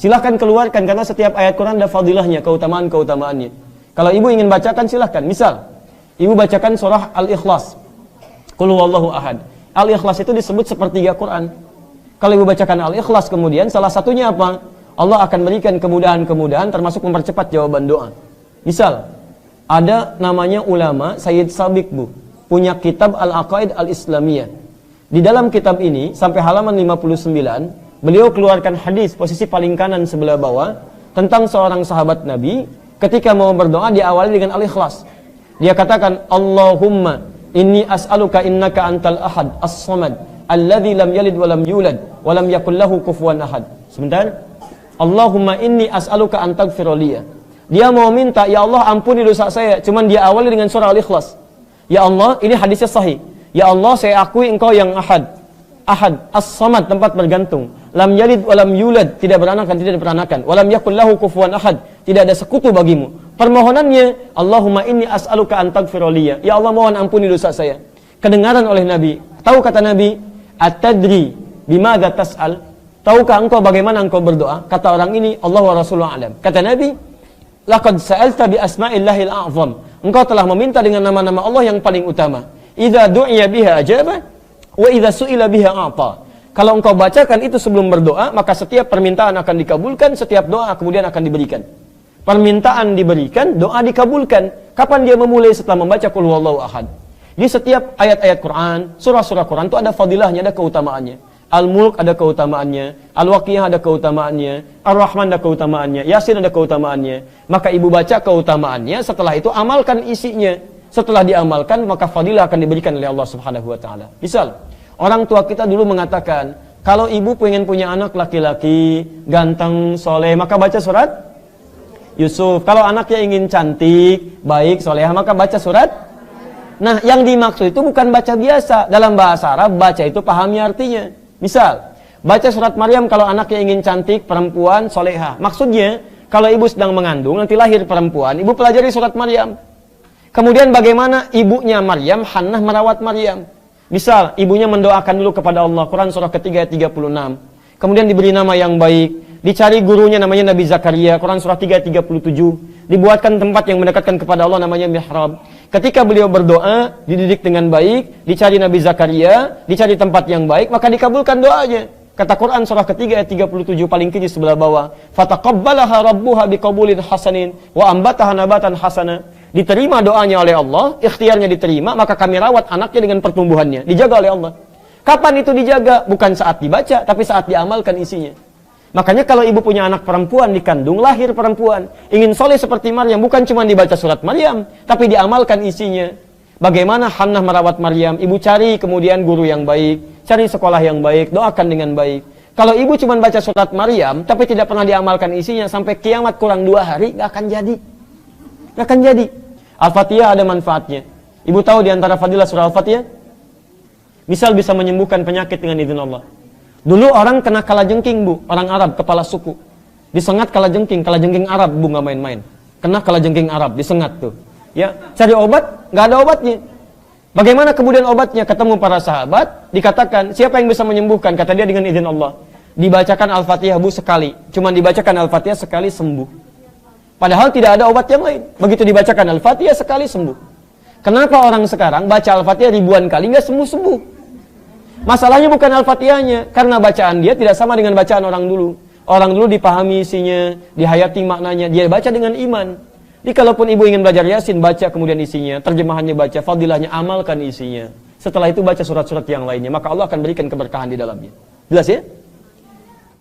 Silahkan keluarkan, karena setiap ayat Quran ada fadilahnya, keutamaan-keutamaannya. Kalau ibu ingin bacakan, silahkan. Misal, ibu bacakan surah Al-Ikhlas. Qul huwallahu ahad. Al-Ikhlas itu disebut sepertiga Quran. Kalau ibu bacakan Al-Ikhlas kemudian, salah satunya apa? Allah akan berikan kemudahan-kemudahan termasuk mempercepat jawaban doa. Misal, ada namanya ulama Sayyid Sabiq, Bu, punya kitab Al-Aqaid Al-Islamiyah. Di dalam kitab ini, sampai halaman 59, beliau keluarkan hadis posisi paling kanan sebelah bawah tentang seorang sahabat Nabi ketika mau berdoa diawali dengan Al-Ikhlas. Dia katakan, Allahumma inni as'aluka innaka antal ahad as-samad alladzi lam yalid wa lam yulad wa lam yakul lahu kufuwan ahad. Sebentar. Allahumma inni as'aluka an taghfira liya. Dia mau minta, ya Allah ampuni dosa saya, cuman dia awali dengan surah Al-Ikhlas. Ya Allah, ini hadisnya sahih. Ya Allah, saya akui engkau yang ahad. Ahad, as-samad, tempat bergantung. Lam yalid wa lam yulad, tidak beranak dan tidak diperanakan. Wa lam yakul lahu kufuwan ahad, tidak ada sekutu bagimu. Permohonannya, Allahumma inni as'aluka an taghfira liya. Ya Allah, mohon ampuni dosa saya. Kedengaran oleh Nabi. Tahu kata Nabi, "Atadri bimadza tas'al?" Tahukah engkau bagaimana engkau berdoa? Kata orang ini, Allah wa Rasulullah alam. Kata Nabi, "Laqad sa'alta bi asma'illahil a'zam." Engkau telah meminta dengan nama-nama Allah yang paling utama. Idza du'iya biha ajaba wa idza su'ila biha a'ta. Kalau engkau bacakan itu sebelum berdoa, maka setiap permintaan akan dikabulkan, setiap doa kemudian akan diberikan. Permintaan diberikan, doa dikabulkan. Kapan dia memulai? Setelah membaca Qul huwallahu ahad. Di setiap ayat-ayat Quran, surah-surah Quran itu ada fadilahnya, ada keutamaannya. Al-Mulk ada keutamaannya, Al-Waqiah ada keutamaannya, Ar-Rahman ada keutamaannya, Yasin ada keutamaannya. Maka ibu baca keutamaannya, setelah itu amalkan isinya. Setelah diamalkan, maka fadilah akan diberikan oleh Allah Subhanahu wa taala. Misal, orang tua kita dulu mengatakan, kalau ibu pengen punya anak laki-laki, ganteng, soleh, maka baca surat Yusuf. Kalau anaknya ingin cantik, baik, soleh, maka baca surat. Nah, yang dimaksud itu bukan baca biasa. Dalam bahasa Arab, baca itu pahami artinya. Misal, baca surat Maryam kalau anaknya ingin cantik, perempuan, soleha. Maksudnya, kalau ibu sedang mengandung, nanti lahir perempuan, ibu pelajari surat Maryam. Kemudian bagaimana ibunya Maryam, Hannah merawat Maryam. Misal, ibunya mendoakan dulu kepada Allah, Quran surah ketiga ayat 36. Kemudian diberi nama yang baik. Dicari gurunya namanya Nabi Zakaria, Quran surah 3 ayat 37. Dibuatkan tempat yang mendekatkan kepada Allah namanya mihrab. Ketika beliau berdoa, dididik dengan baik, dicari Nabi Zakaria, dicari tempat yang baik, maka dikabulkan doanya. Kata Quran surah ketiga ayat 37 paling kiri sebelah bawah, fataqabbalaha rabbuha biqabulin hasanin wa ambataha nabatan hasana. Diterima doanya oleh Allah, ikhtiarnya diterima, maka kami rawat anaknya dengan pertumbuhannya, dijaga oleh Allah. Kapan itu dijaga? Bukan saat dibaca, tapi saat diamalkan isinya. Makanya kalau ibu punya anak perempuan dikandung, lahir perempuan, ingin soleh seperti Maryam, bukan cuma dibaca surat Maryam, tapi diamalkan isinya. Bagaimana Hannah merawat Maryam, ibu cari kemudian guru yang baik, cari sekolah yang baik, doakan dengan baik. Kalau ibu cuma baca surat Maryam, tapi tidak pernah diamalkan isinya, sampai kiamat kurang 2 hari, gak akan jadi. Gak akan jadi. Al-Fatihah ada manfaatnya. Ibu tahu di antara fadilah surah Al-Fatihah? Misal bisa menyembuhkan penyakit dengan izin Allah. Dulu orang kena kalajengking, Bu, orang Arab, kepala suku. Disengat kalajengking Arab, Bu, nggak main-main. Kena kalajengking Arab, disengat tuh. Ya, cari obat, nggak ada obatnya. Bagaimana kemudian obatnya? Ketemu para sahabat, dikatakan, siapa yang bisa menyembuhkan? Kata dia dengan izin Allah. Dibacakan Al-Fatihah, Bu, sekali. Cuma dibacakan Al-Fatihah sekali sembuh. Padahal tidak ada obat yang lain. Begitu dibacakan Al-Fatihah sekali sembuh. Kenapa orang sekarang baca Al-Fatihah ribuan kali nggak sembuh-sembuh? Masalahnya bukan Al-Fatihahnya, karena bacaan dia tidak sama dengan bacaan orang dulu. Orang dulu dipahami isinya, dihayati maknanya, dia baca dengan iman. Jadi kalaupun ibu ingin belajar Yasin, baca kemudian isinya, terjemahannya baca, fadilahnya amalkan isinya. Setelah itu baca surat-surat yang lainnya, maka Allah akan berikan keberkahan di dalamnya. Jelas ya?